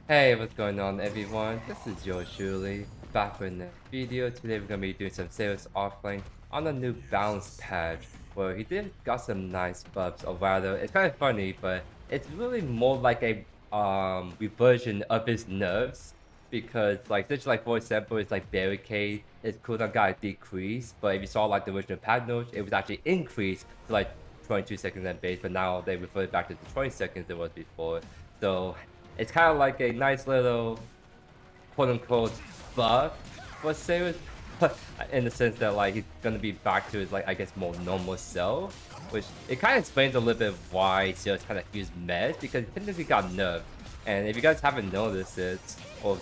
Hey, what's going on everyone? This is JoeYoursTruly, back with another video. Today we're going to be doing some Zarus Offlane on a new balance patch, where he did got some nice buffs, or rather, it's kind of funny, but it's really more like a reversion of his nerfs, because like, such like for example, it's like Barricade, its cooldown got decreased, but if you saw like the original patch notes, it was actually increased to like 22 seconds at base, but now they reverted back to the 20 seconds it was before. So it's kind of like a nice little quote-unquote buff for Cyrus, in the sense that like he's gonna be back to his like I guess more normal self, which it kind of explains a little bit why Cyrus kind of used meds because technically got nerfed. And if you guys haven't noticed it, or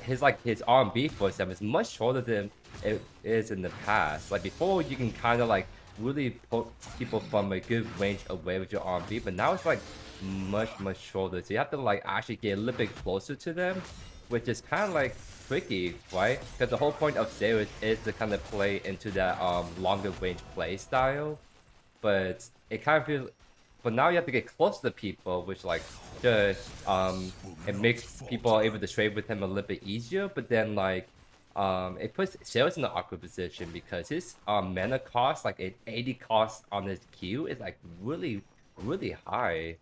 his R&B for example is much shorter than it is in the past. Like before, you can kind of like really put people from a good range away with your R&B, but now it's like much shorter. So you have to like actually get a little bit closer to them, which is kind of like tricky, right? Because the whole point of Zarus is to kind of play into that longer range play style, but it kind of feels. But now you have to get close to people, which like just it makes people able to trade with him a little bit easier. But then like it puts Sales in an awkward position because his mana cost, like an 80 cost on his Q, is like really high.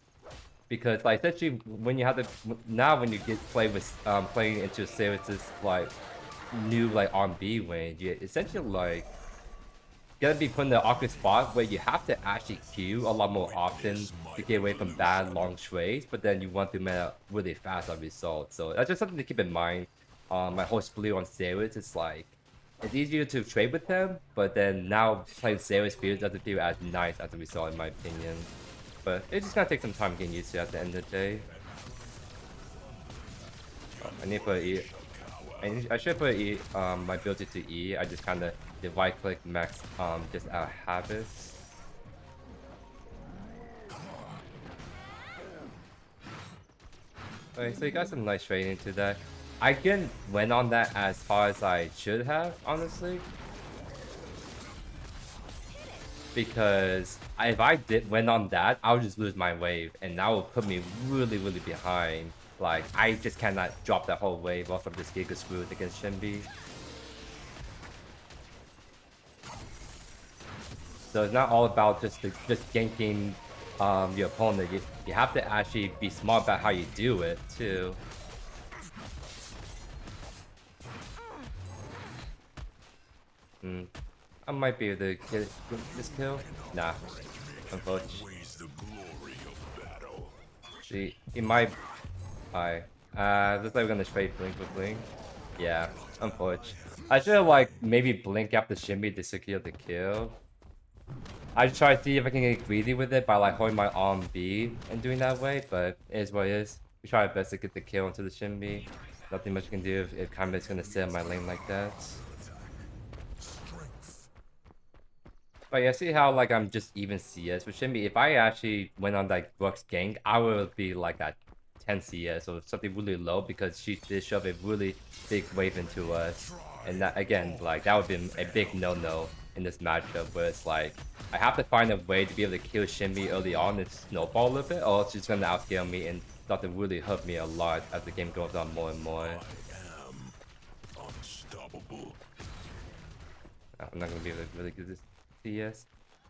Because like especially when you have to now when you get play with playing into Sales' like new like R&B range, you essentially like gonna be put in the awkward spot where you have to actually queue a lot more often to get away from bad long trades, but then you want to mana really fast on result. So that's just something to keep in mind. My whole split on Zarus is like it's easier to trade with him, but then now playing Zarus feels doesn't feel as nice as a result in my opinion. But it's just gonna take some time getting used to at the end of the day. I need to put E. I should put E, my ability to E. I just kind of did right click max just out of habit. Okay, so you got some nice trading into that. I didn't went on that as far as I should have, honestly. Because if I did went on that, I would just lose my wave, and that would put me really behind. Like I just cannot drop that whole wave off of this Giga Screwed against Shinbi. So it's not all about just ganking your opponent. You have to actually be smart about how you do it too. I might be able to get this kill. Nah, unfortunately. See, he might. Alright. Looks like we're gonna trade Blink with Blink. Yeah, unfortunately. I should have like maybe Blink after Shimmy to secure the kill. I try to see if I can get greedy with it by like holding my arm B and doing that way, but it is what it is. We try our best to get the kill into the Shimmy. Nothing much you can do if Kamba's gonna sit in my lane like that. But yeah, see how like I'm just even CS with Shimmy. If I actually went on like Brooks gank, I would be like at 10 CS or something really low because she did shove a really big wave into us. And that again, like that would be a big no-no in this matchup where it's like I have to find a way to be able to kill Shimmy early on and snowball a little bit, or she's gonna outscale me and start to really hurt me a lot as the game goes on more and more. I'm not gonna be able to really get this CS.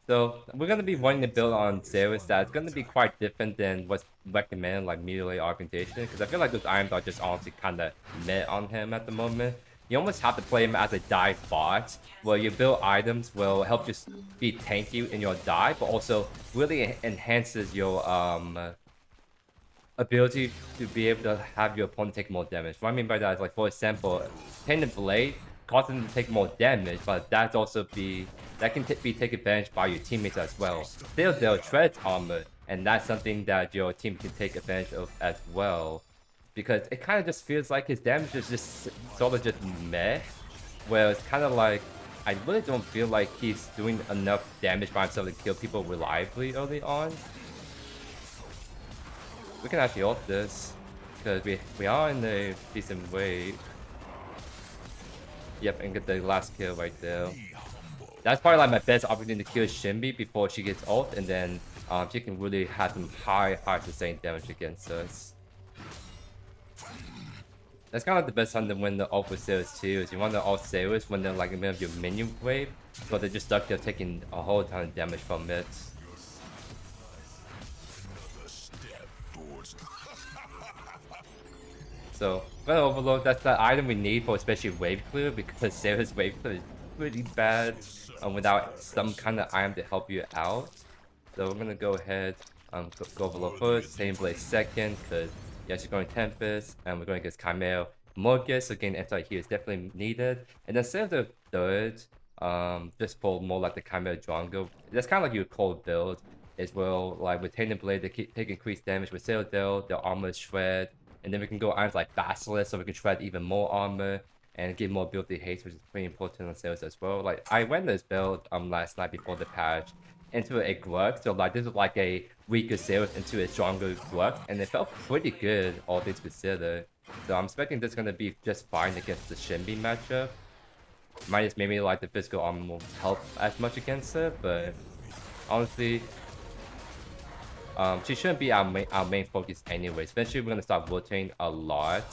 So we're gonna be wanting to build on Zarus that's gonna be quite different than what's recommended, like melee augmentation, because I feel like those items are just honestly kind of meh on him at the moment. You almost have to play him as a dive bot, where you build items will help you be tanky in your dive, but also really enhances your ability to be able to have your opponent take more damage. What I mean by that is like, for example, Tainted Blade causes them to take more damage, but that can be taken advantage by your teammates as well. Still, they'll tread armor, and that's something that your team can take advantage of as well. Because it kind of just feels like his damage is just sort of just meh, where it's kind of like I really don't feel like he's doing enough damage by himself to kill people reliably early on. We can actually ult this because we are in a decent way. Yep, and get the last kill right there. That's probably like my best opportunity to kill Shimbi before she gets ult, and then she can really have some high sustained damage against us. That's kind of like the best time to win the ult with Zarus too, is you want to ult Zarus when they're like in the middle of your minion wave, so they're just stuck there taking a whole ton of damage from it. So, for Overlord, that's the item we need for especially wave clear, because Zarus wave clear is pretty bad without some kind of item to help you out. So we're gonna go ahead, go Overlord first, Tainted Blade second, because yeah, she's going Tempest, and we're going against Chimera. Morgus, so getting anti here is definitely needed. And then save the third, just for more like the Chimera Drongo. That's kind of like your cold build as well. Like with Tainted Blade, they take increased damage. With Citadel, their armor is shred. And then we can go items like Basilisk, so we can shred even more armor and get more ability haste, which is pretty important on sales as well. Like I went this build last night before the patch into a Glug, so like this is like a weaker Zarus into a stronger Glug, and it felt pretty good, all things considered. So I'm expecting this is gonna be just fine against the Shinbi matchup. Minus maybe like the physical armor won't help as much against it, but honestly, she shouldn't be our main focus anyways. Eventually we're gonna start rotating a lot,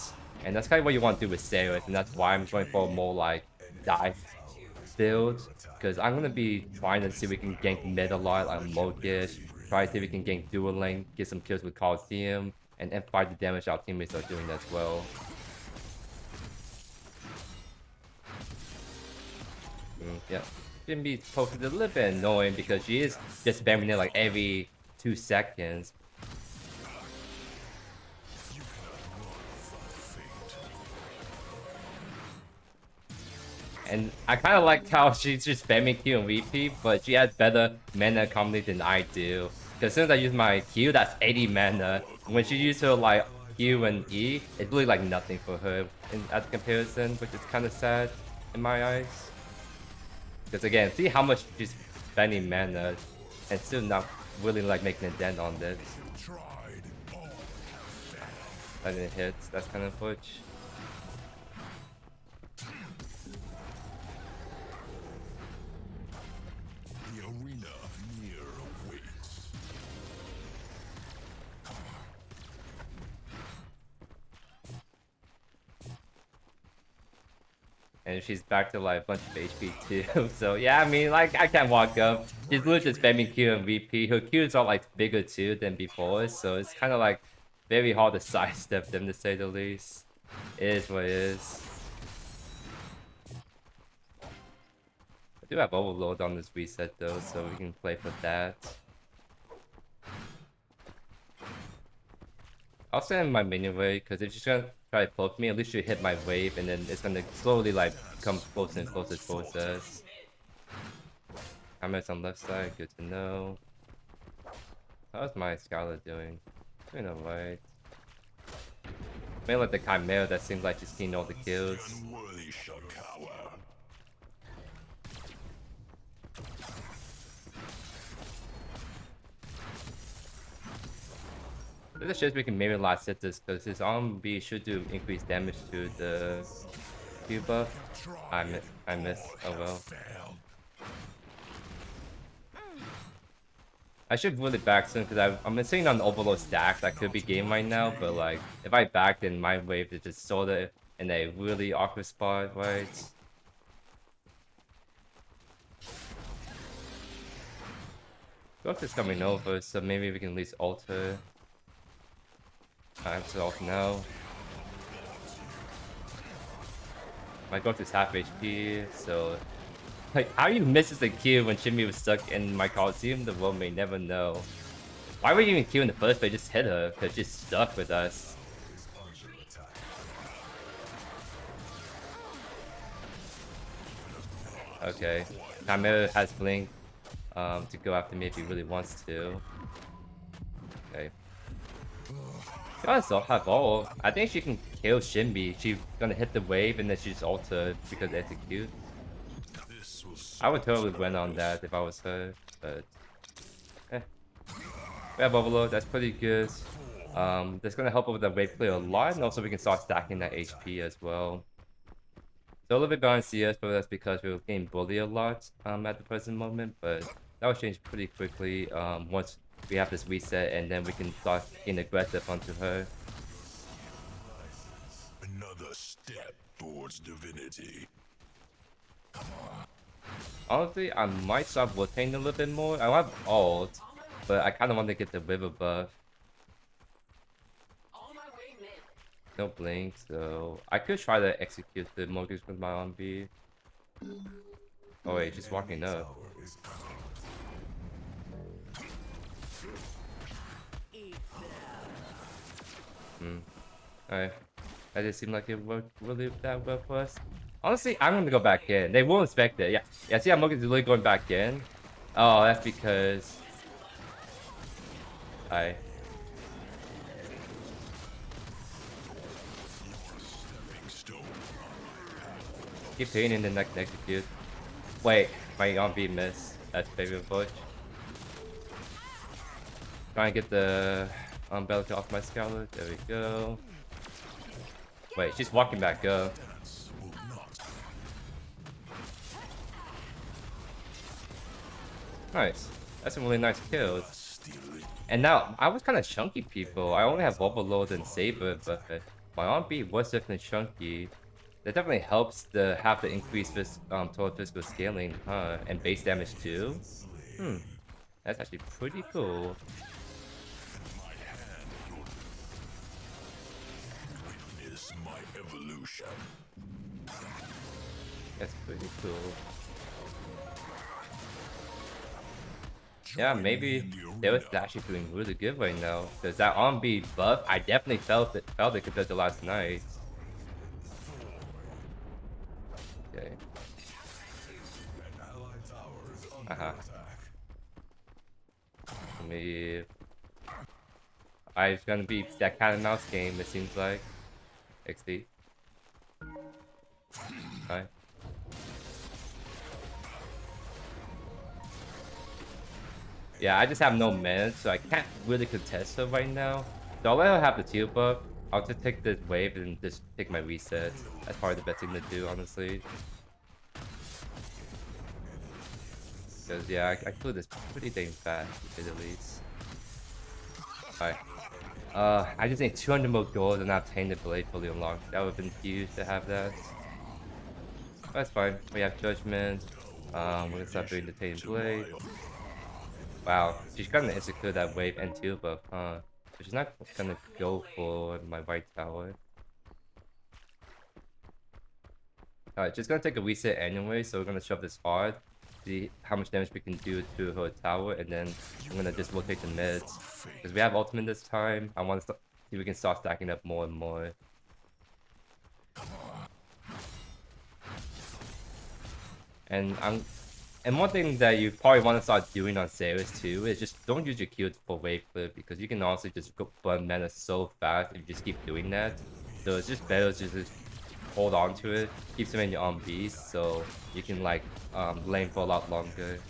and that's kind of what you want to do with Zarus, and that's why I'm going for more like dive build, because I'm gonna be trying to see if we can gank mid a lot, like Mokish, try to see if we can gank dual lane, get some kills with Coliseum, and amplify the damage our teammates are doing as well. Yeah, shouldn't be posted a little bit annoying because she is just spamming it like every 2 seconds. And I kind of like how she's just spamming Q and VP, but she has better mana economy than I do. Because as soon as I use my Q, that's 80 mana. When she uses her like Q and E, it's really like nothing for her as a comparison, which is kind of sad in my eyes. Because again, see how much she's spending mana and still not really like making a dent on this. That didn't hit, that's kind of push. And she's back to like a bunch of HP too. So yeah, I mean, like I can't walk up. She's literally just spamming Q and VP. Her Qs are like bigger too than before, so it's kind of like very hard to sidestep them, to say the least. It is what it is. I do have Overlord on this reset though, so we can play for that. I'll send my minion wave, because if she's gonna try to poke me, at least she'll hit my wave, and then it's gonna slowly like come closer and closer towards us. Chimera's on left side, good to know. How's my Scholar doing? Doing alright. Mainly like the Chimera that seems like she's getting all the kills. There's a chance we can maybe last hit this, because his arm B should do increased damage to the Q buff. I miss. Oh well. I should really back soon, because I'm sitting on the Overlord stack that could be game right now, but like if I back, then my wave is just sorta in a really awkward spot, right? Ghost is coming over, so maybe we can at least ult her. I'm so off now. My Ghost is half HP, so like how you misses the Q when Shimmy was stuck in my Coliseum, the world may never know. Why were you even Q in the first place? Just hit her, because she's stuck with us. Okay, Chimera has Blink to go after me if he really wants to. Okay. She also have ult. I think she can kill Shinbi. She's gonna hit the wave and then she's ulted because execute. I would totally win on that if I was her, but eh. We have Overlord, that's pretty good. That's gonna help with the wave clear a lot, and also we can start stacking that HP as well. So a little bit behind CS, but that's because we were getting bullied a lot at the present moment, but that will change pretty quickly once we have this reset, and then we can start getting aggressive onto her. Another step towards divinity. Honestly, I might start rotating a little bit more. I don't have ult, but I kind of want to get the river buff. No blink, so I could try to execute the mortgage with my on B. Oh wait, just walking up. Alright. That just seemed like it worked really that well for us. Honestly, I'm gonna go back in. They won't expect it. Yeah, see how Morgan's really going back in? Oh, that's because I keep hitting in the next execute. Wait, my on B miss. That's favorite push. Trying to get the Bellica off my Scout. There we go. Wait, she's walking back up. Nice. That's some really nice kills. And now, I was kind of chunky, people. I only have Overlord and Saber, but my on B was definitely chunky. That definitely helps to have the increased total physical scaling, huh? And base damage too. That's actually pretty cool. Witness my evolution. That's pretty cool. Yeah, maybe they was actually doing really good right now. Because that on B buff, I definitely felt it compared to last night. Okay. Maybe it's gonna be that cat and mouse game, it seems like. XD. Alright. Yeah, I just have no mana, so I can't really contest her right now. So I'll let her have the teal buff. I'll just take this wave and just take my reset. That's probably the best thing to do, honestly. Because, yeah, I clear this pretty dang fast, to say the least. Alright. I just need 200 more gold and have Tainted Blade fully unlocked. That would have been huge to have that. That's fine. We have Judgment. We're gonna start doing the Tainted Blade. Wow, she's gonna execute that wave and two buff, huh? But she's not gonna go for my right tower. Alright, she's gonna take a reset anyway, so we're gonna shove this hard. See how much damage we can do to her tower, and then I'm gonna just rotate the mids. Because we have ultimate this time, I want to see if we can start stacking up more and more. And one thing that you probably want to start doing on Zarus too is just don't use your Q for wave clip, because you can honestly just go burn mana so fast if you just keep doing that. So it's just better to just hold on to it, keep some in your on Bs, so you can like lane for a lot longer.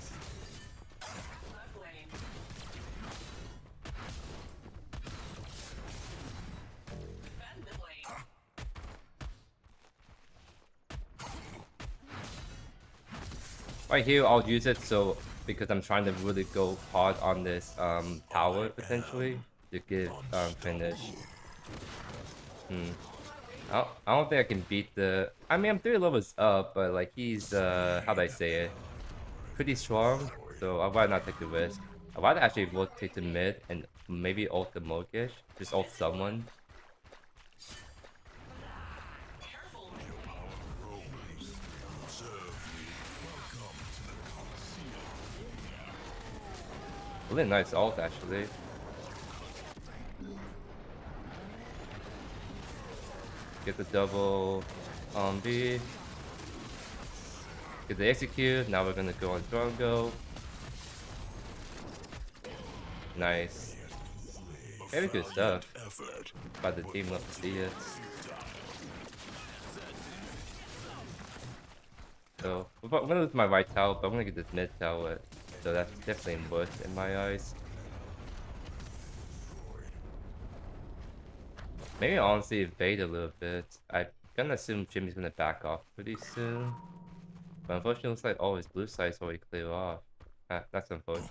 Right here, I'll use it so because I'm trying to really go hard on this tower potentially to get finish. I don't think I can beat the. I mean, I'm 3 levels up, but like he's how do I say it? Pretty strong. So I'd rather not take the risk. I'd rather actually rotate to mid and maybe ult the Mogish. Just ult someone. Really nice ult, actually. Get the double on B. Get the execute. Now we're gonna go on Drongo. Nice. Very good stuff. But the team love to see it. So, I'm gonna lose my right tower, but I'm gonna get this mid tower. So that's definitely worth in my eyes. Maybe honestly evade a little bit. I'm gonna assume Jimmy's gonna back off pretty soon. But unfortunately it looks like all his blue side's already clear off. That's unfortunate.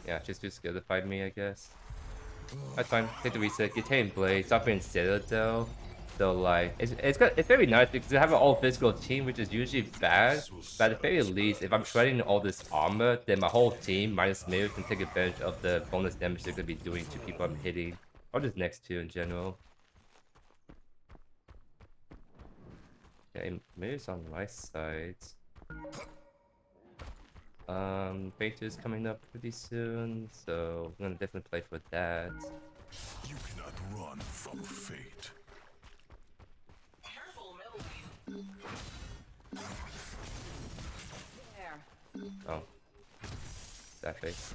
Yeah, she's too scared to fight me, I guess. That's fine. Take the reset. Get Tainted Blade. Stop being Citadel. So like, it's very nice because they have an all physical team, which is usually bad. But at the very least, if I'm shredding all this armor, then my whole team minus me can take advantage of the bonus damage they're gonna be doing to people I'm hitting, or just next to in general. Okay, Mirror's on my side. Painter's coming up pretty soon, so I'm gonna definitely play for that. You cannot run from fate. Oh, that face.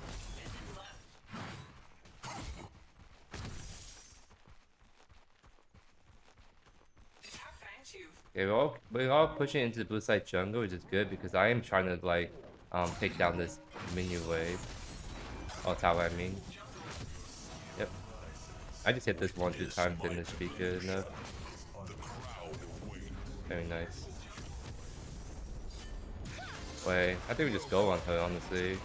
Okay, we're all pushing into the blue side jungle, which is good because I am trying to like take down this minion wave. Oh, tower, I mean. Yep. I just hit this 1-2 times, didn't speak good enough. Very nice. Wait, I think we just go on her, honestly.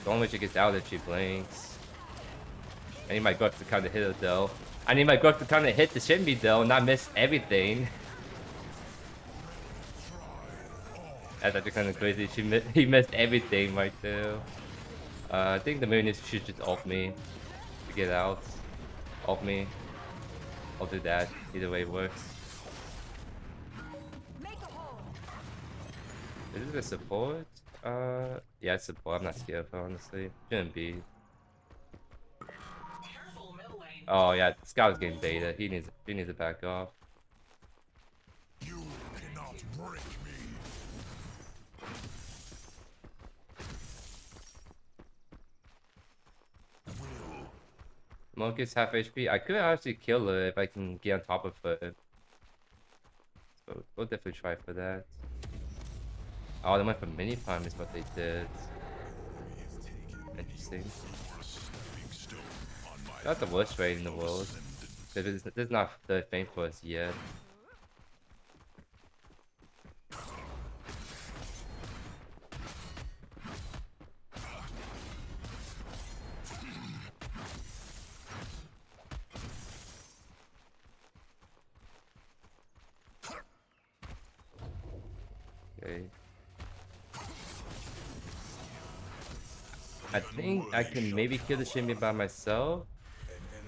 The only way she gets out is if she blinks. I need my Grux to kind of hit her though. I need my Grux to kind of hit the Shinbi though, not miss everything. That's actually kind of crazy. He missed everything right there. I think the moon should just ult me to get out. Ult me. I'll do that. Either way works. Is it a support? Yeah, it's support. I'm not scared of her, honestly. Shouldn't be. Oh yeah, Scout's getting beta. He needs to back off. You cannot break me. Monkey's half HP. I could actually kill her if I can get on top of her. So we'll definitely try for that. Oh, they went for mini farm is what they did. Interesting. That's the worst trade in the world. There's not the thing for us yet. Okay. I think I can maybe kill the Shimmy by myself.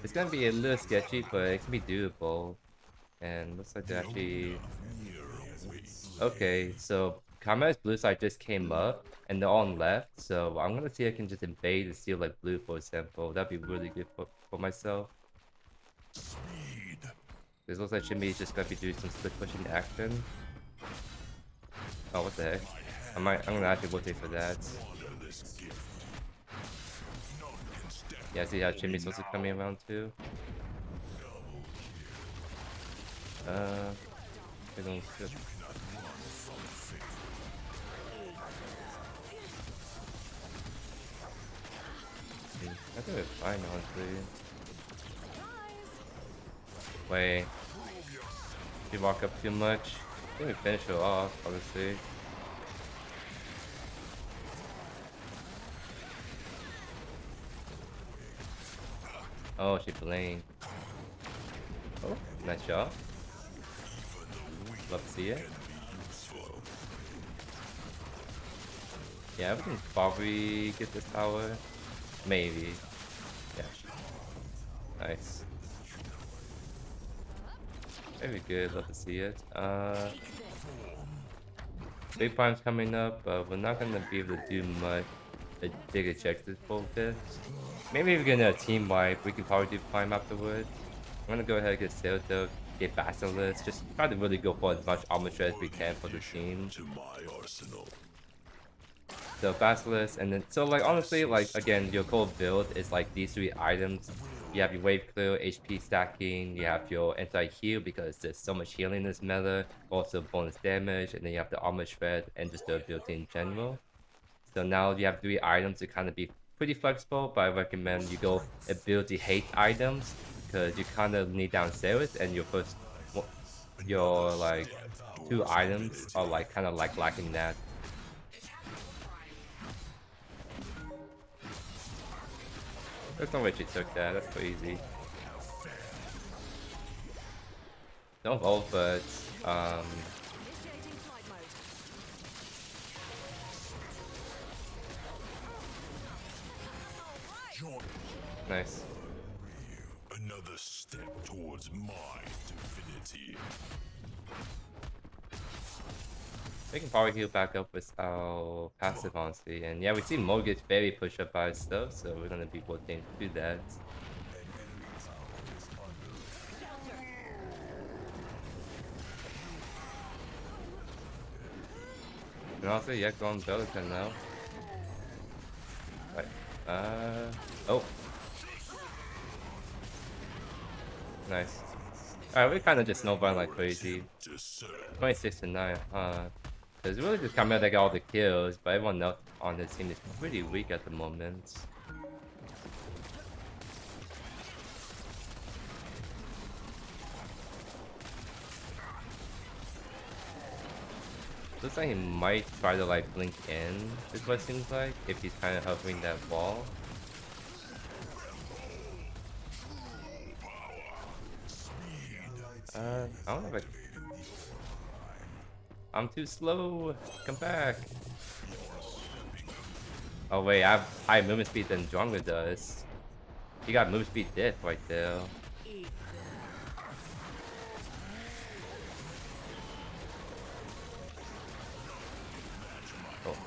It's gonna be a little sketchy, but it can be doable. And looks like they actually... Okay, so Kama's blue side just came up, and they're on left, so I'm gonna see if I can just invade and steal like blue, for example. That'd be really good for myself. This looks like Shimmy is just gonna be doing some split pushing action. Oh, what the heck? I'm gonna actually rotate for that. Yeah, see how Chimmy's supposed to come in around too. They don't skip. I think we're fine, honestly. Wait. She walk up too much. I think we finish her off, obviously. Oh, she blinked. Oh, nice job. Love to see it. Yeah, we can probably get this tower. Maybe. Yeah. Nice. Very good, love to see it. Big farm's coming up, but we're not gonna be able to do much. A big objective for this. Maybe if we get a team wipe, we can probably do prime afterwards. I'm gonna go ahead and get Citadel, get Basilisk, just try to really go for as much armor shred as we can for the team. So Basilisk, and then so like honestly, like again, your core build is like these three items. You have your wave clear, HP stacking, you have your anti-heal because there's so much healing in this meta, also bonus damage, and then you have the armor shred and just the ability in general. So now you have 3 items to kind of be pretty flexible, but I recommend you go ability hate items because you kind of need down Zarus, and your like 2 items are like kind of like lacking that. There's no way she took that. That's crazy. No ult, but nice. Another step towards my divinity. We can probably heal back up with our passive, honestly. And yeah, we see Mo get very pushed up by stuff, so we're gonna be working to do that. And also, yeah, go on Berserker now. Right. Oh. Nice. Alright, we kind of just snowballing like crazy. 26 to 9, huh? It's really just Camille that got all the kills, but everyone else on this team is pretty weak at the moment. Looks like he might try to like blink in, is what it seems like, if he's kind of hovering that wall. I don't know if I'm too slow. Come back. Oh wait, I have higher movement speed than Dronga does. You got movement speed diff right there. Oh.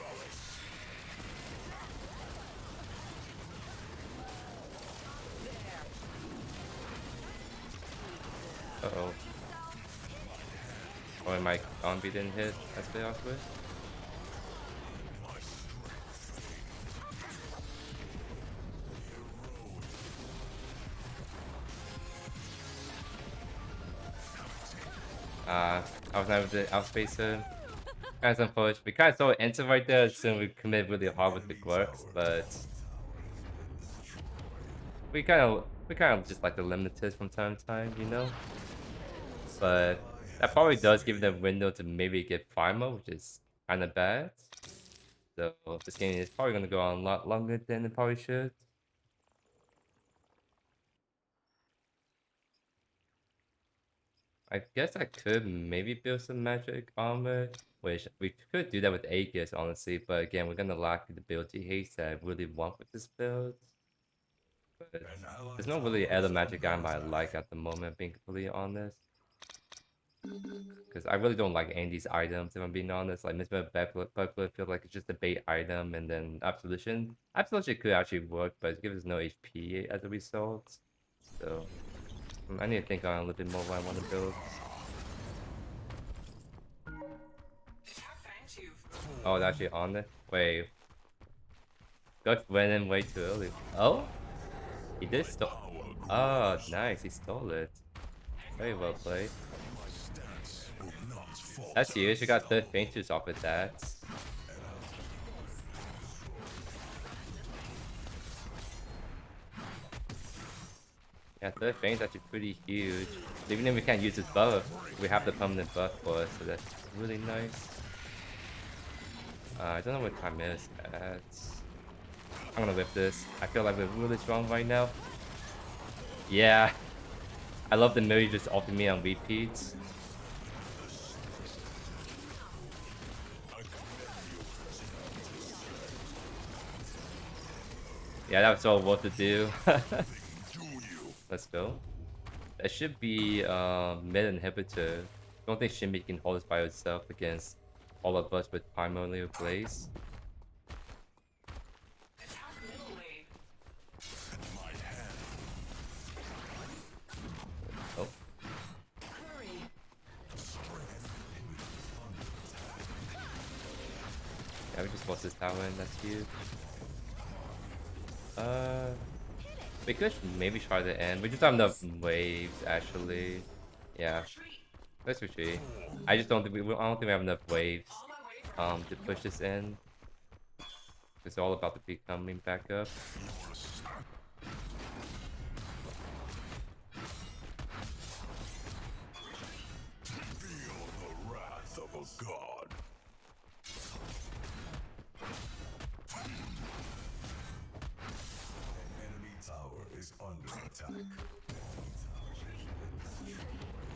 Uh-oh. Oh, my zombie didn't hit. That's the off with. I was not able to outspace him. Kind of unfortunate. We kind of saw it enter right there as soon as we committed really hard with the quirks, but we kind of just like the limiters from time to time, you know. But that probably does give them a window to maybe get primal, which is kind of bad. So this game is probably gonna go on a lot longer than it probably should. I guess I could maybe build some magic armor, which we could do that with Aegis, honestly. But again, we're gonna lack the ability haste that I really want with this build. But there's no really other magic item I like at the moment, being completely honest. Because I really don't like any of these items, if I'm being honest. Like Misfit Buckler feels like it's just a bait item, and then Absolution. Absolution could actually work, but it gives us no HP as a result. So I need to think on a little bit more what I want to build. Oh, it's actually on it? Wait. Got went in way too early. Oh? He did stole. Oh, nice. He stole it. Very well played. That's huge. We got 3rd Fainters off of that. Yeah, 3rd Faint's actually pretty huge. Even if we can't use his buff, we have the permanent buff for us, so that's really nice. I don't know what time is at. I'm gonna whip this. I feel like we're really strong right now. Yeah. I love the Miri just ulted me on repeats. Yeah, that was so worth to do. Let's go. That should be mid inhibitor. Don't think Shimmy can hold us by itself against all of us with Primordial Blaze. Oh. Yeah, we just forced this tower in, that's huge. We could maybe try the end. We just don't have enough waves, actually. Yeah. Let's retreat. I just don't think I don't think we have enough waves to push this in. It's all about the peak coming back up. Feel the wrath of a god. is under attack.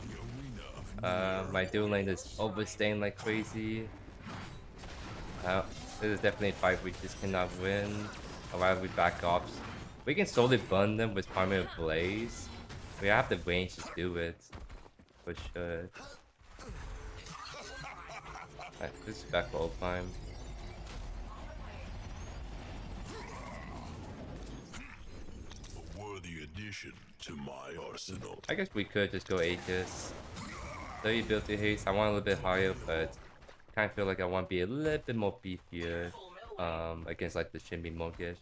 The arena of My dual lane is overstaying like crazy. This is definitely a fight we just cannot win. Or rather we back off. We can slowly burn them with primary blaze. We have the range to do it. For sure. Alright, this is back for time. a worthy addition to my arsenal. I guess we could just go Aegis. 30 ability haste. I want a little bit higher, but kind of feel like I want to be a little bit more beefier against like the Shimmy Mortgage.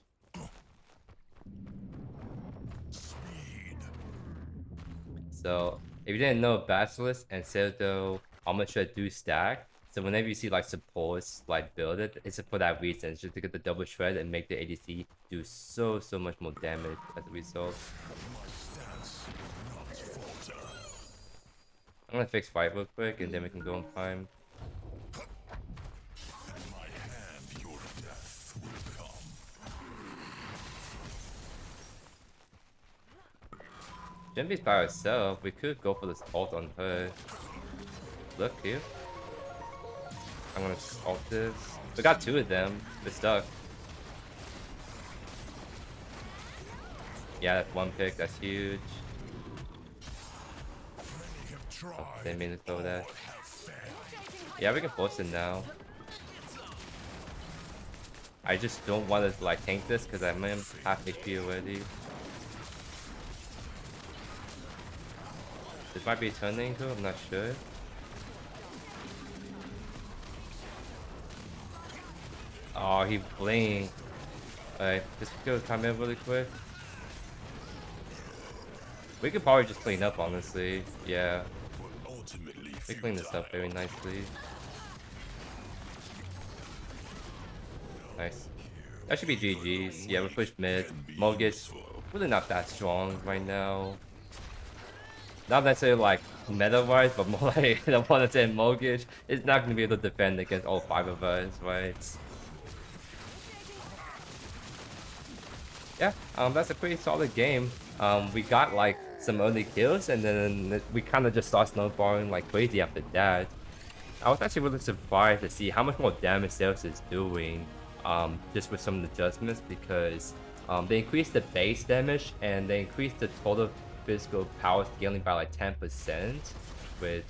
So if you didn't know, Basilisk and Citadel Armature do stack. So whenever you see like supports like build it, it's for that reason. It's just to get the double shred and make the ADC do so much more damage as a result. I'm gonna fix fight real quick and then we can go on time. Genvi's by herself. We could go for this ult on her. Look here. I'm gonna ult this. We got two of them. We're stuck. Yeah, that's one pick. That's huge. Oh, didn't mean to throw that. Yeah, we can force it now. I just don't want to like tank this because I'm half HP already. This might be a turn angle, I'm not sure. Oh, he blinked. Alright, just go time in really quick. We could probably just clean up, honestly. Yeah. We clean this up very nicely. Nice. That should be GG's. Yeah, we pushed mid. Mortgage, really not that strong right now. Not necessarily like meta-wise, but more like the one that's in Mortgage is not going to be able to defend against all five of us, right? Yeah, that's a pretty solid game. We got like some early kills and then we kind of just start snowballing like crazy after that. I was actually really surprised to see how much more damage Zarus is doing just with some of the adjustments because they increased the base damage and they increased the total physical power scaling by like 10%, which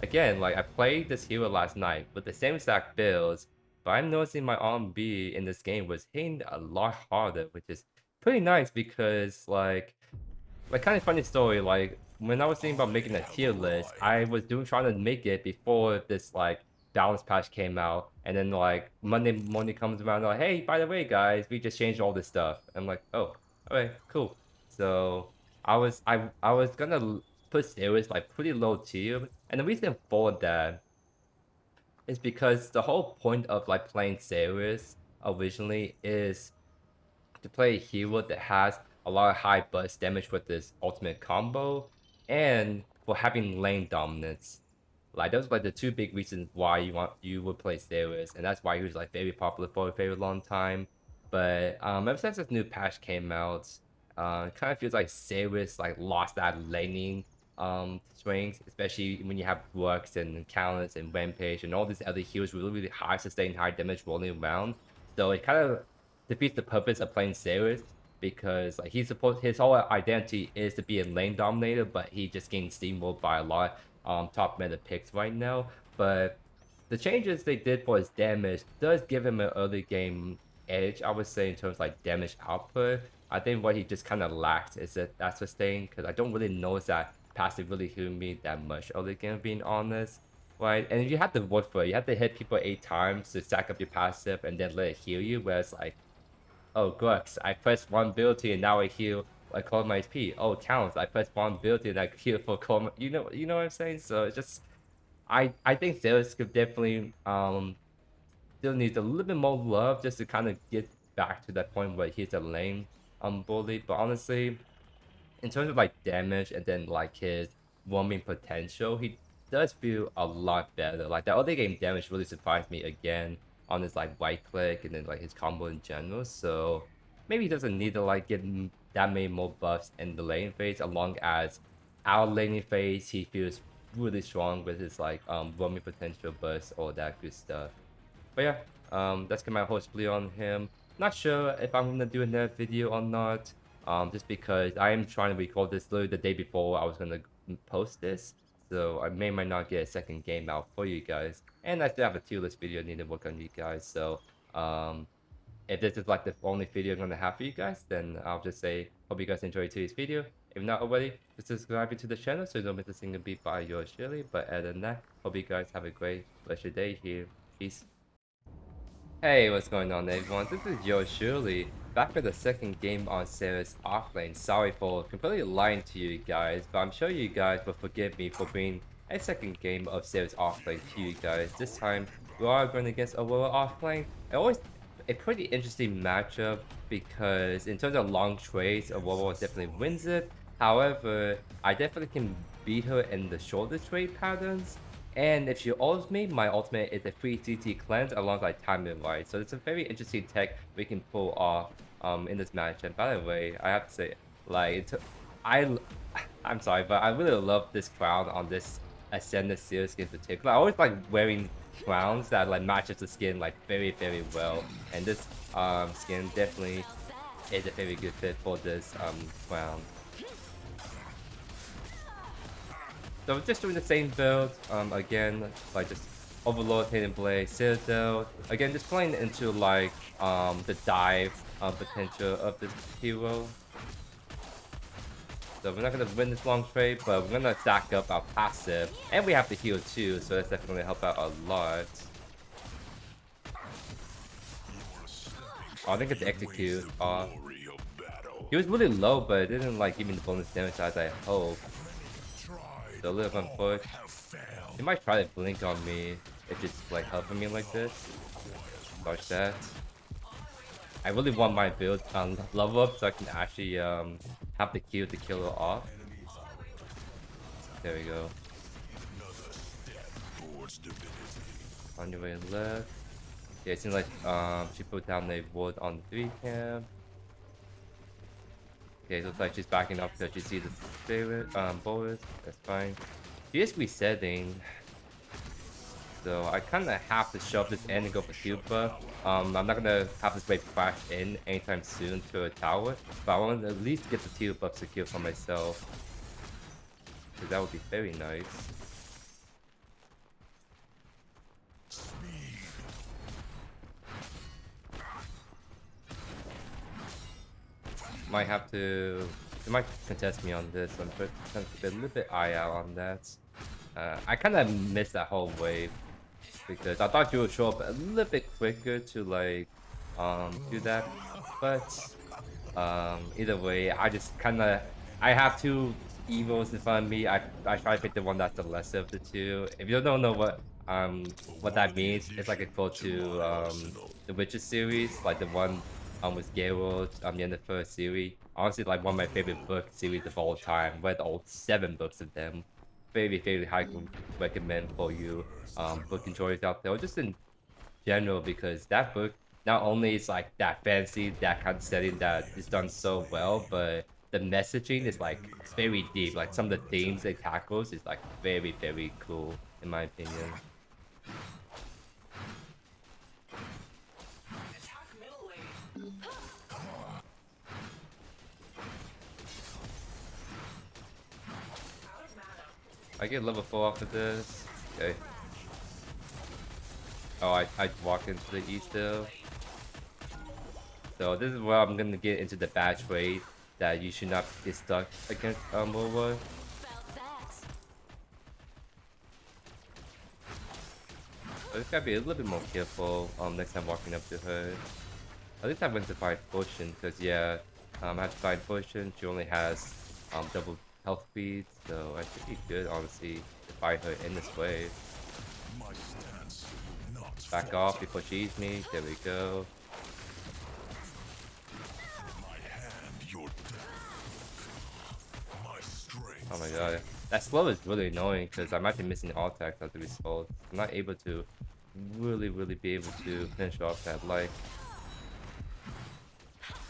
again, like I played this hero last night with the same exact builds, but I'm noticing my RMB in this game was hitting a lot harder, which is pretty nice because like kind of funny story, like when I was thinking about making a tier list, I was trying to make it before this like balance patch came out, and then like Monday morning comes around like, hey, by the way guys, we just changed all this stuff. I'm like, oh, alright, cool. So I was gonna put Zarus like pretty low tier, and the reason for that is because the whole point of like playing Zarus originally is to play a hero that has a lot of high burst damage with this ultimate combo, and for having lane dominance. Like those are like the two big reasons why you would play Zarus, and that's why he was like very popular for a very long time. But ever since this new patch came out, it kind of feels like Zarus like lost that laning strength, especially when you have Rux and Callus and Rampage and all these other heroes with really high sustain, high damage rolling around. So it kind of defeats the purpose of playing Zarus because like his whole identity is to be a lane dominator, but he just getting steamrolled by a lot top meta picks right now. But the changes they did for his damage does give him an early game edge, I would say, in terms of like damage output. I think what he just kind of lacks is that sustain, because I don't really notice that passive really healing me that much early game, being honest. Right, and you have to work for it. You have to hit people 8 times to stack up your passive and then let it heal you. Whereas like, oh Grux, I pressed one ability and now I heal like call my HP. Oh Talents, I pressed one ability and I heal for call. You know what I'm saying? So it's just I think Zarus could definitely still needs a little bit more love just to kind of get back to that point where he's a lane bully. But honestly, in terms of like damage and then like his roaming potential, he does feel a lot better. Like the early game damage really surprised me again on his like right click and then like his combo in general. So maybe he doesn't need to like get that many more buffs in the lane phase, along as our laning phase, he feels really strong with his like roaming potential burst, all that good stuff. But yeah, that's my whole spiel on him. Not sure if I'm gonna do another video or not. Just because I am trying to record this literally the day before I was gonna post this, so I may might not get a second game out for you guys. And I still have a tier list video I need to work on you guys. So if this is like the only video I'm gonna have for you guys, then I'll just say hope you guys enjoyed today's video. If not already, just subscribe to the channel so you don't miss a single beat by yours truly. But other than that, hope you guys have a great rest of your day here. Peace. Hey, what's going on everyone? This is JoeYoursTruly, back with the second game on Zarus Offlane. Sorry for completely lying to you guys, but I'm sure you guys will forgive me for bringing a second game of Zarus Offlane to you guys. This time, we are going against Overlord Offlane. Always a pretty interesting matchup because in terms of long trades, Overlord definitely wins it. However, I definitely can beat her in the shorter trade patterns. And if she ults me, my ultimate is a free CT cleanse alongside timing right. So it's a very interesting tech we can pull off in this match. And by the way, I have to say, like, I'm sorry, but I really love this crown on this Ascended Series skin in particular. I always like wearing crowns that like matches the skin like very well. And this skin definitely is a very good fit for this crown. So we're just doing the same build, again, like just Overlord, Tainted Blade, Citadel. Again, just playing into like the dive potential of this hero. So we're not gonna win this long trade, but we're gonna stack up our passive, and we have to heal too, so that's definitely gonna help out a lot. Oh, I think it's execute. He was really low, but it didn't like give me the bonus damage as I hope. So live on push. He might try to blink on me if it's like helping me like this. Dodge that. I really want my build level up so I can actually have the Q to kill her off. There we go. On your way left. Yeah, it seems like she put down a ward on the 3 camp. Okay, looks like she's backing up because she sees the spirit bonus. That's fine. She is resetting. So I kinda have to shove this in and go for shield buff. I'm not gonna have this wave crash in anytime soon to a tower, but I want to at least get the shield buff secure for myself. Because that would be very nice. Might have to... They might contest me on this. I'm trying to keep a little bit eye out on that. I kind of missed that whole wave because I thought you would show up a little bit quicker to like do that, but either way, I just kind of have two evils in front of me. I try to pick the one that's the lesser of the two. If you don't know what that means, it's like a quote to the Witcher series, like the one with Geralt in the first series. Honestly, like one of my favorite book series of all time. Read all 7 books of them. Very highly recommend for you book enjoyers out there, or just in general, because that book not only is like that fancy, that kind of setting that is done so well, but the messaging is like very deep. Like some of the themes it tackles is like very cool in my opinion. I get level 4 after this. Okay. Oh, I walk into the east hill. So this is where I'm gonna get into the bad trade that you should not get stuck against Overlord. So I just gotta be a little bit more careful next time walking up to her. At least I went to find potion because yeah, I have to find potion. She only has double health speed, so I should be good honestly to fight her in this wave. Back off before she eats me. There we go. Oh my god, that slow is really annoying because I'm actually missing all attacks as a result. I'm not able to really be able to finish off that life.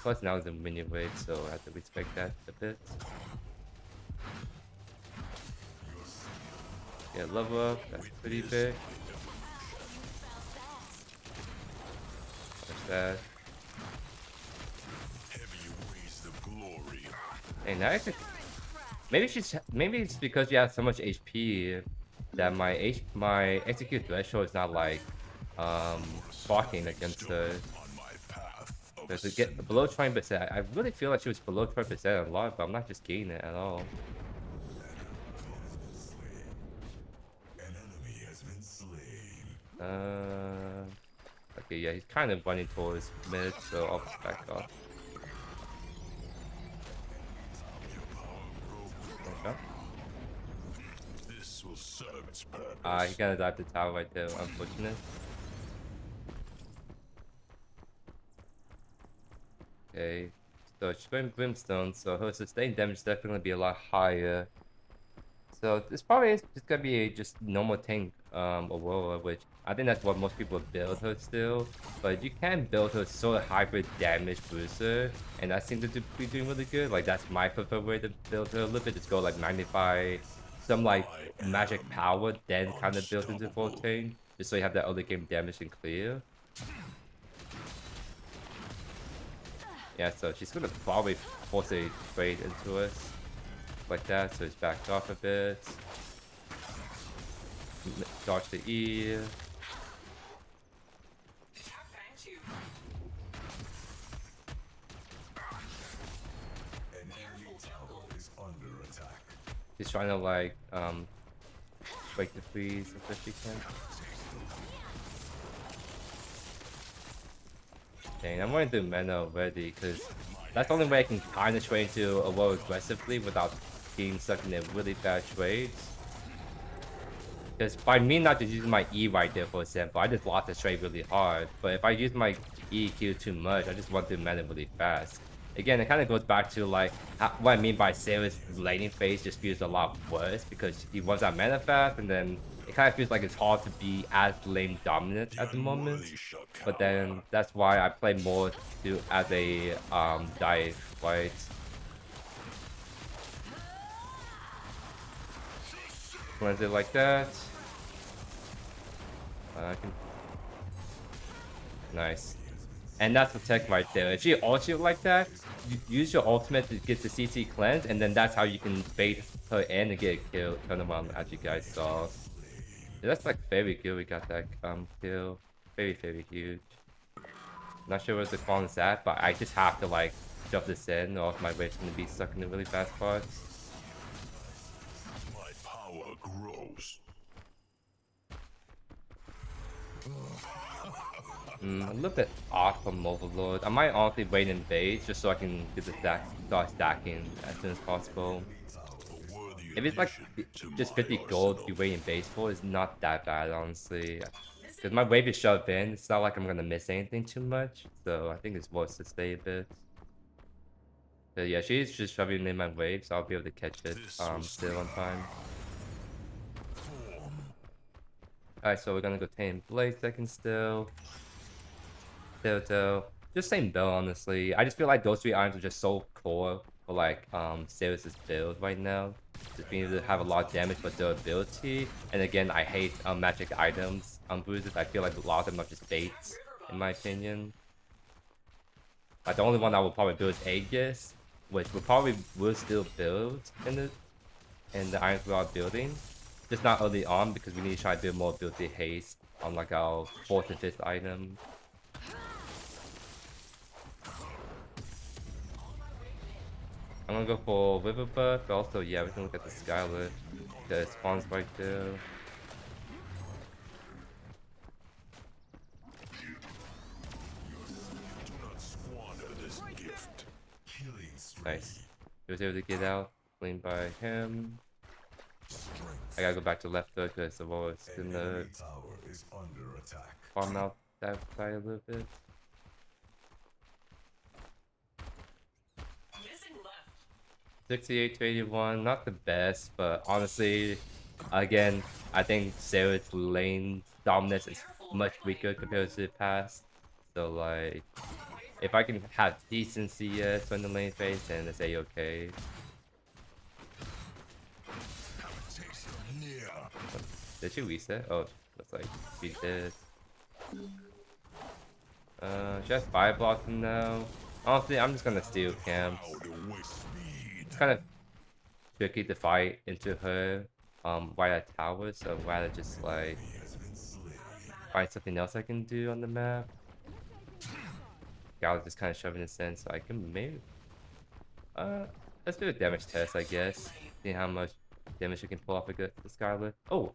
Plus now it's a minion wave, so I have to respect that a bit. Yeah, level up, that's pretty big. What's that? Hey, now I could... maybe it's because you have so much HP that my execute threshold is not like blocking against her. Because to get below 20%, I really feel like she was below 20% a lot, but I'm not just getting it at all. Okay, yeah, he's kind of running towards mid, so I'll just back off. Okay. This will serve its purpose. He gonna dive the tower right there, unfortunate. Okay, so she's going Brimstone, so her sustained damage is definitely gonna be a lot higher. So this probably is just gonna be just normal tank Aurora, which I think that's what most people build her still. But you can build her sort of hybrid damage booster, and that seems to be doing really good. Like that's my preferred way to build her a little bit. Just go like magnify some like magic power, then kind of build into full tank, just so you have that early game damage and clear. Yeah, so she's gonna probably force a trade into us like that, so it's backed off a bit. Dodge the E. She's trying to like break the freeze as best she can. Dang, I'm going to do mana already because that's the only way I can kind of trade into a roll aggressively without getting stuck in a really bad trades. Because by me not just using my E right there, for example, I just lost the trade really hard. But if I use my EQ too much, I just run through mana really fast. Again, it kind of goes back to like what I mean by Zarus' laning phase just feels a lot worse because he runs out mana fast, and then it kind of feels like it's hard to be as lane dominant at the moment. But then that's why I play more to as a dive, right? Cleanse it like that. Nice. And that's the tech right there. If you ult you like that, you use your ultimate to get the CC cleanse, and then that's how you can bait her in and get a kill, turn around as you guys saw. Yeah, that's like very good. We got that kill. Very huge. Not sure where the spawn is at, but I just have to like jump this in, or else my wave's gonna be stuck in the really fast parts. My power grows. A little bit off from Overlord. I might honestly wait in base just so I can get the start stacking as soon as possible. If it's like just 50 gold you wait in base for, it's not that bad honestly. Because my wave is shoved in, it's not like I'm gonna miss anything too much. So I think it's worth to stay a bit. So yeah, she's just shoving in my wave, so I'll be able to catch it still on time. Alright, so we're gonna go Tainted Blade second still. Citadel. Just same build, honestly. I just feel like those three items are just so core for like Zarus' build right now. Just being able to have a lot of damage but durability. And again, I hate magic items bruises. I feel like a lot of them are just baits, in my opinion. Like the only one I will probably build is Aegis, which will probably still build in the items we are building. Just not early on because we need to try to build more ability haste on like our 4th and 5th item. I'm gonna go for River Buff, but also yeah, we can look at the Skylet. The spawns right there. Nice. He was able to get out, clean by him. I gotta go back to left though because the wall is gonna farm out that side a little bit. 68 to 81, not the best, but honestly, again, I think Zarus' lane dominance is much weaker compared to the past. So like, If I can have decent CS when the lane phase, then it's a-okay. Did she reset? Oh, looks like she did. She has fire blocking now. Honestly, I'm just gonna steal camps. It's kind of tricky to fight into her right at tower, so I'd rather just like find something else I can do on the map. Gaia just kind of shoving this in, so I can maybe let's do a damage test, I guess. See how much damage you can pull off against the Skylar. Oh,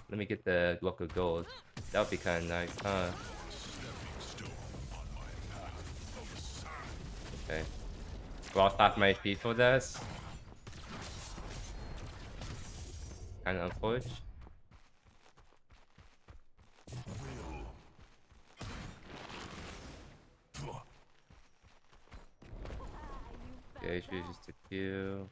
let me get the local gold. That would be kind of nice, huh? Okay. Lost half my HP for this. Kind of unfortunate. Okay, she just a Q.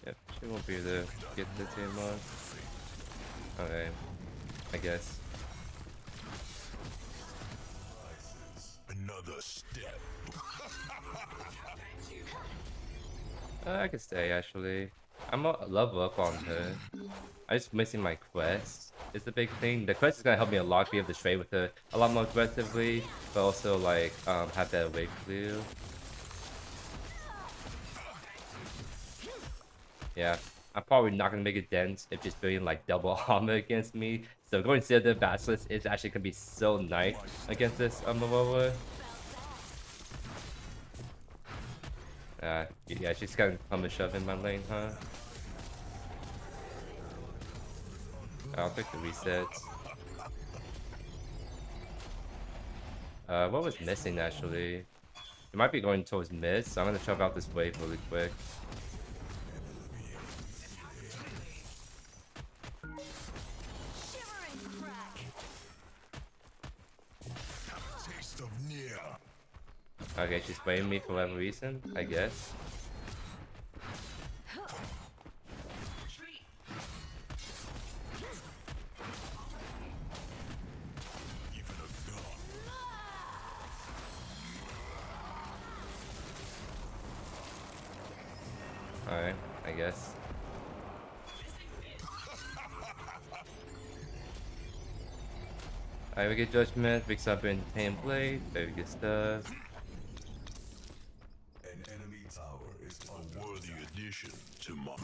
Yep, she won't be able to get the team on. Okay, I guess. Another step. I could stay actually. I'm a level up on her. I'm just missing my quest. Is the big thing. The quest is gonna help me a lot, be able to trade with her a lot more aggressively, but also like have that wave clear. Yeah, I'm probably not gonna make a dent if just doing like double armor against me. So going Citadel Basilisk is actually gonna be so nice against this Aurora. Yeah, she's gonna come and shove in my lane, huh? I'll take the resets. What was missing actually? It might be going towards mid, so I'm gonna shove out this wave really quick. Okay, she's playing me for whatever reason, I guess. Alright, I guess. Alright, we get Judgment, picks up in Tainted Blade, very good stuff. An enemy tower is a worthy addition to my.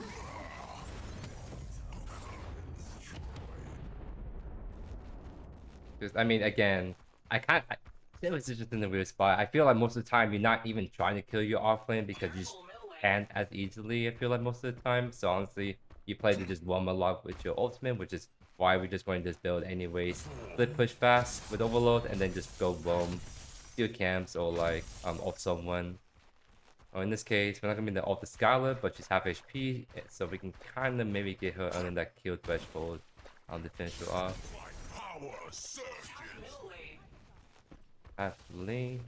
Because, I mean, again, I can't. It was just in a weird spot. I feel like most of the time you're not even trying to kill your offlane because you just can't as easily. I feel like most of the time. So honestly, you play to just roam a lot with your ultimate, which is why we're just going to this build anyways. Split push fast with Overlord and then just go roam, steal camps or like off someone. Or in this case, we're not gonna be off the Scarlet, but she's half HP, so we can kind of maybe get her under that kill threshold to finish her off. Half Link,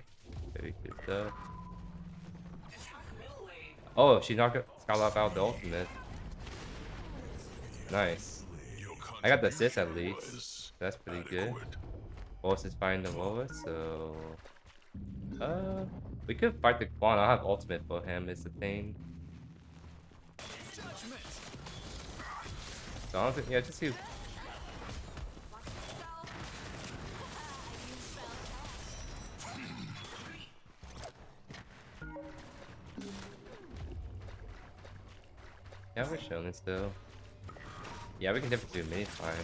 very good stuff. Oh, she knocked Scarlet out the ultimate. Nice. I got the assist at least. That's pretty good. Boss is fighting them over, so we could fight the Quan. I'll have ultimate for him, is the thing. So honestly, yeah, just see. Yeah, we're showing it still. Yeah, we can definitely do mini time.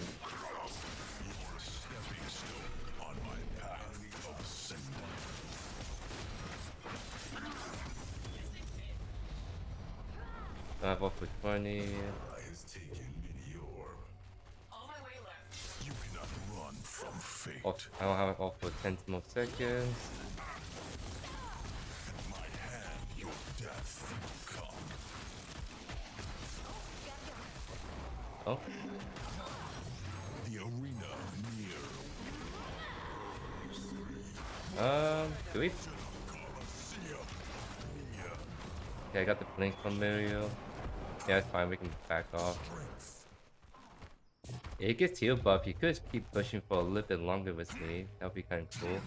I have off for 20. Off, I don't have it off for 10 more seconds. Oh. The arena Do we? Okay, I got the blink from Mario. Yeah, it's fine. We can back off. Aegis heal buff. You could keep pushing for a little bit longer with me. That would be kind of cool.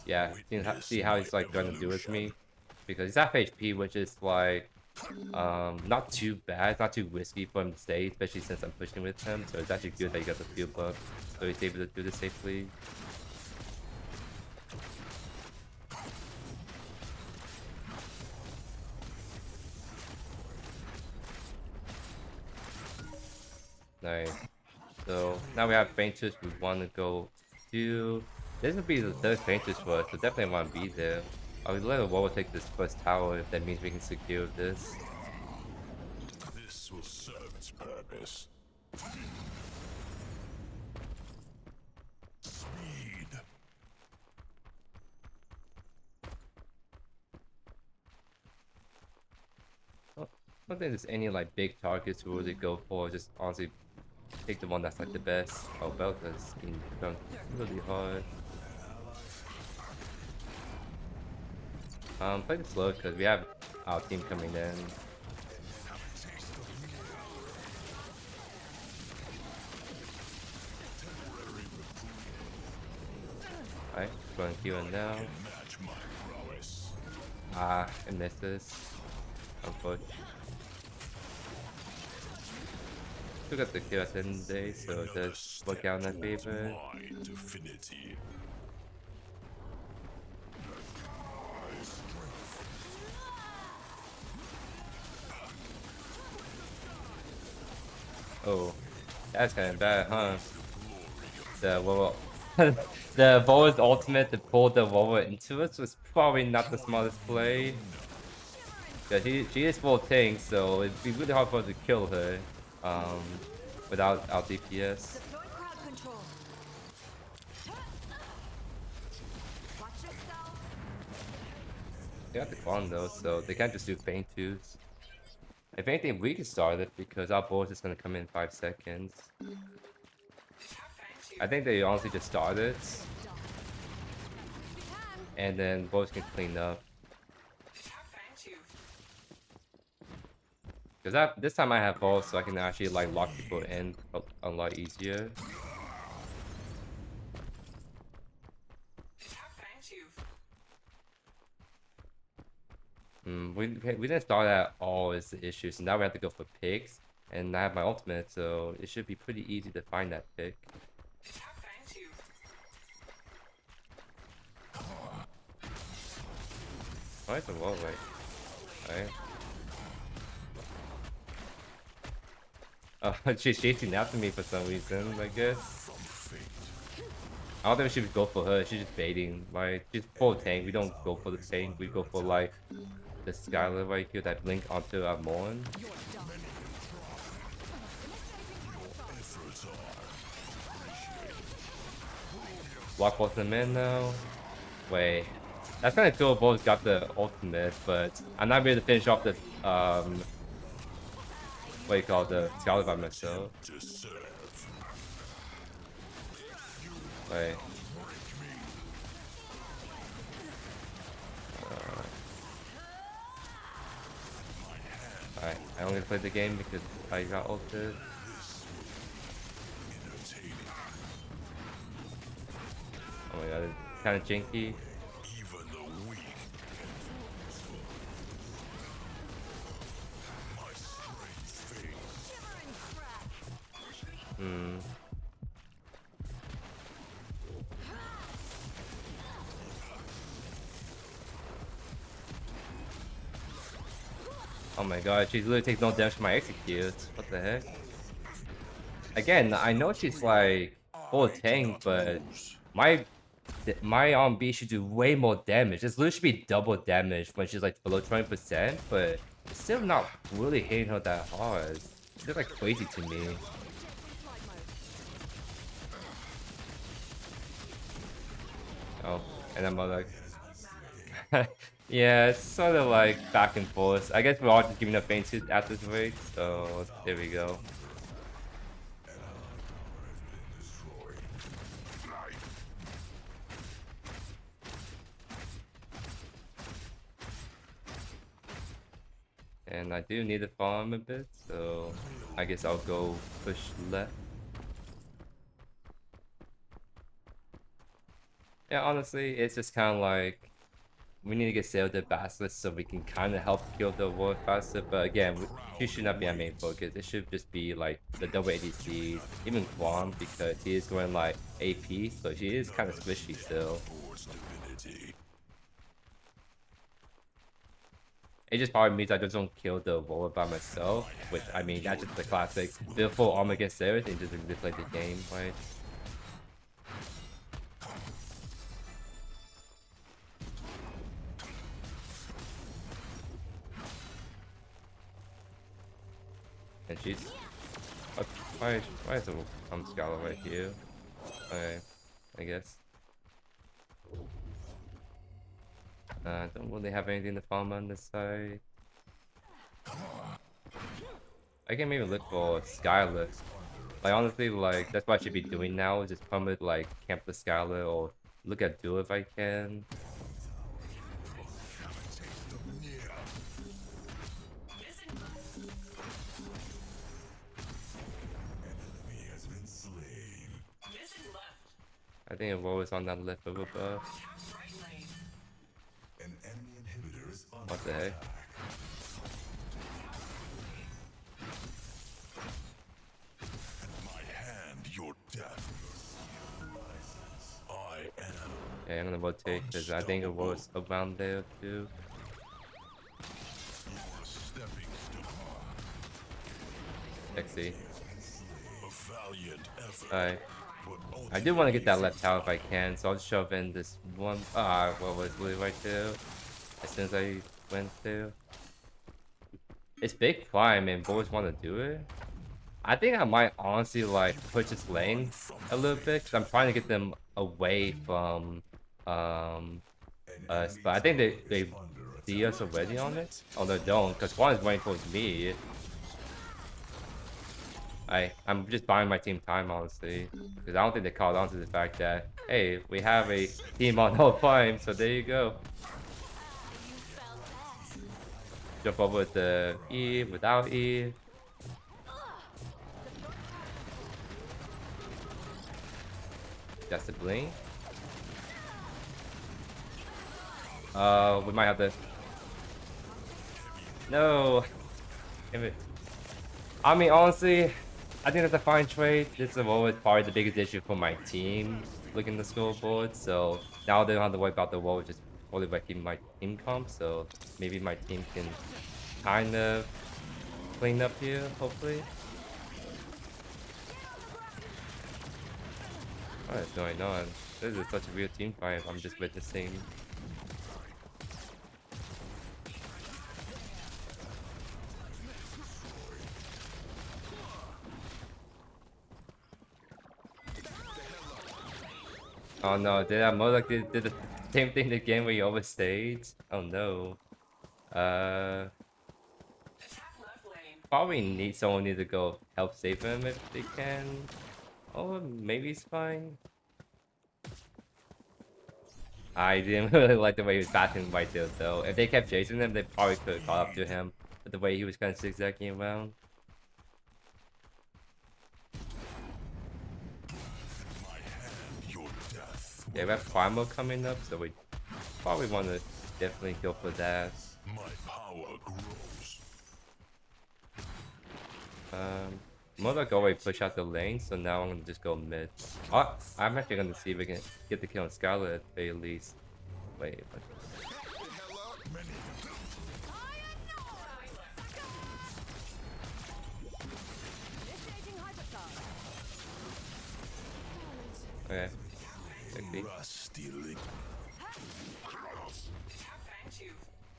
Yeah, see how he's like trying to do with me, because he's half HP, which is like not too bad, not too risky for him to stay, especially since I'm pushing with him. So it's actually good that he got the field buff, so he's able to do this safely. Nice. So now we have Fainters we want to go to. This would be the third Fainters for us, so definitely want to be there. I would let a Warrior take this first tower if that means we can secure this. This will serve its purpose. Speed. I don't think there's any like big targets to really go for. Just honestly take the one that's like the best. Oh, Belka's getting dunked really hard. Play it slow because we have our team coming in. Alright, going Q in now. Ah, I missed this. Unfortunately. Still got the kill at the end of the day, so it does work out in our favor. Oh, that's kind of bad, huh? The Warrior, the Warrior's ultimate to pull the Warrior into us was probably not the smartest play. Yeah, she is full tank, so it'd be really hard for us to kill her without our DPS. They got the Quan though, so they can't just do feint twos. If anything, we can start it because our board is gonna come in 5 seconds. I think they honestly just start it, and then boys can clean up. Because this time I have balls, so I can actually like lock people in a lot easier. We didn't start at all is the issue, so now we have to go for picks, and I have my ultimate, so it should be pretty easy to find that pick. Oh, it's a wall right. Alright. Oh, she's chasing after me for some reason, I guess. I don't think we should go for her, she's just baiting. Like, she's full tank, we don't go for the tank, we go for like the Skylar right here that blink onto our Morn. Walk both them in now. Wait. That's kind of cool, both got the ultimate, but I'm not able to finish off the what do you call the Skylar by myself. Wait. Alright, I only played the game because I got ulted. Oh my god, it's kind of janky. Oh my god, she literally takes no damage from my execute. What the heck? Again, I know she's like full tank, but my B should do way more damage. This literally should be double damage when she's like below 20%, but it's still not really hitting her that hard. It's like crazy to me. Oh, and I'm like, yeah, it's sort of like back and forth. I guess we're all just giving up feint at this rate, so there we go. And I do need to farm a bit, so I guess I'll go push left. Yeah, honestly, it's just kind of like we need to get Sailor the Basilisk so we can kind of help kill the war faster. But again, she should not be our main focus. It should just be like the double ADCs, even Quan, because he is going like AP, so she is kind of squishy still. It just probably means I just don't kill the Warlord by myself, which I mean that's just the classic build full armor against Zarus and just really play the game, right? And she's why is the Scholar right here? Okay, I guess. I don't really have anything to farm on this side. I can maybe look for Skylar. Like honestly, like that's what I should be doing now. Is just permit like camp the Skylar or look at Duel if I can. I think it was on that leftover buff. What the heck? Yeah, I'm gonna rotate because I think it was around there too. Sexy. Alright. I do want to get that left tower if I can, so I'll just shove in this one. What was really right there? As soon as I went there. It's big climb and boys want to do it. I think I might honestly like push this lane a little bit because I'm trying to get them away from us, but I think they see us already on it. Oh, they don't, because one is running towards me. I'm just buying my team time honestly, because I don't think they caught on to the fact that hey, we have a team on no farm, so there you go. Jump over with the E, without E. That's the blink. We might have to. No. Damn it. I mean, honestly, I think that's a fine trade. This is always probably the biggest issue for my team looking at the scoreboard. So now they don't have to worry about the wall, just totally wrecking my team comp. So maybe my team can kind of clean up here, hopefully. What is going on? This is such a weird team fight I'm just witnessing. Oh no, did that Modok did the same thing again where he overstayed? Oh no. Probably need someone need to go help save him if they can. Or maybe he's fine. I didn't really like the way he was backing right there though. If they kept chasing him, they probably could have caught up to him. But the way he was kind of zigzagging around. Yeah, we have Primal coming up, so we probably want to definitely go for that. Modok already push out the lane, so now I'm gonna just go mid. Oh, I'm actually gonna see if we can get the kill on Scarlet at the very least. Wait, what? Okay.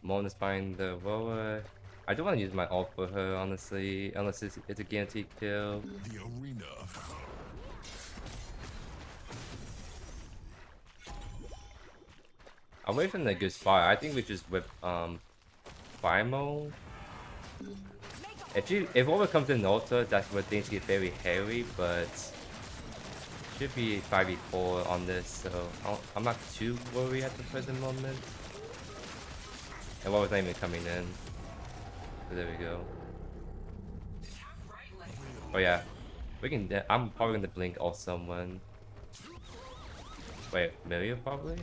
Mona's buying the roller. I don't want to use my ult for her, honestly, unless it's a guaranteed kill. The arena. I'm waiting for a good spot. I think we just whip Primal. If Over comes in Ultra, that's where things get very hairy, but should be 5v4 on this, so I'm not too worried at the present moment. And what was not even coming in. So there we go. Oh yeah, we can. I'm probably gonna blink off someone. Wait, Mirio probably?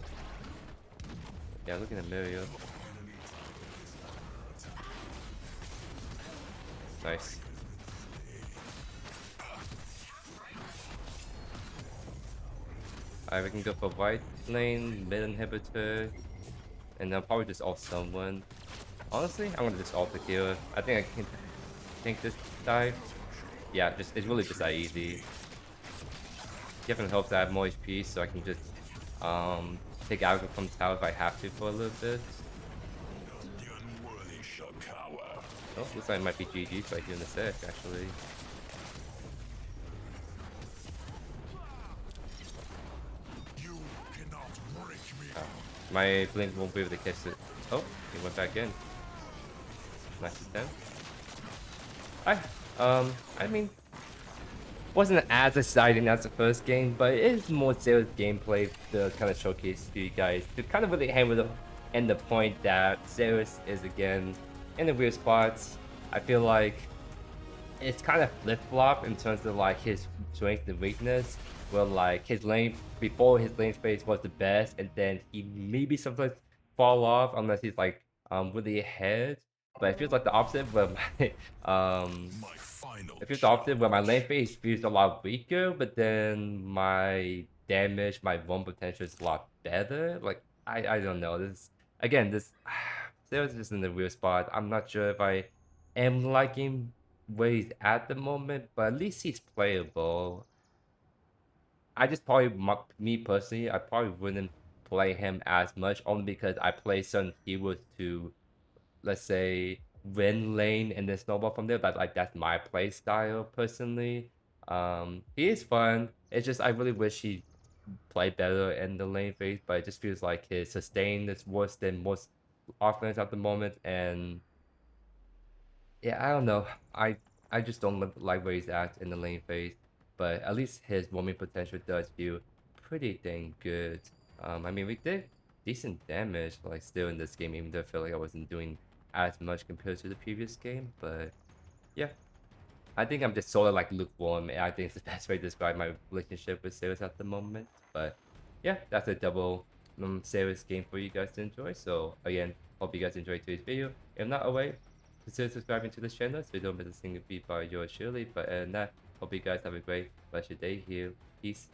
Yeah, looking at Mirio. Nice. Alright, we can go for white lane, mid inhibitor, and then probably just ult someone. Honestly, I'm gonna just ult the healer. I think I can tank this dive. Yeah, it's really just that easy. Given helps I have more HP, so I can just take Agawar from tower if I have to for a little bit. The unworthy shall cower. Oh, looks like it might be GG's right here in the sec, actually. You cannot break me. Oh, my blink won't be able to catch it. Oh, he went back in. Nice attempt. I mean, wasn't as exciting as the first game, but it is more serious gameplay to kind of showcase to you guys to kind of really hammer the and the point that Zarus is again in the weird spots. I feel like it's kind of flip-flop in terms of like his strength and weakness, where like his lane before his lane phase was the best, and then he maybe sometimes fall off unless he's like really ahead. But it feels like the opposite where my My final it feels the opposite where my lane phase feels a lot weaker, but then my damage, my roam potential is a lot better. Like I don't know. This again, this Sarah's just in the weird spot. I'm not sure if I am liking where he's at the moment, but at least he's playable. I just probably me personally, I probably wouldn't play him as much only because I play certain heroes to, let's say, win lane and then snowball from there. But like that's my play style personally. He is fun. It's just I really wish he played better in the lane phase, but it just feels like his sustain is worse than most offense at the moment. And yeah, I don't know. I just don't like where he's at in the lane phase, but at least his roaming potential does feel pretty dang good. I mean, we did decent damage like still in this game, even though I feel like I wasn't doing as much compared to the previous game. But yeah, I think I'm just sort of like lukewarm. And I think it's the best way to describe my relationship with Sarah's at the moment. But yeah, that's a double Sarah's game for you guys to enjoy. So again, hope you guys enjoyed today's video. If not, away, consider subscribing to this channel so you don't miss a single beat by yours truly. But that, hope you guys have a great rest of your day here. Peace.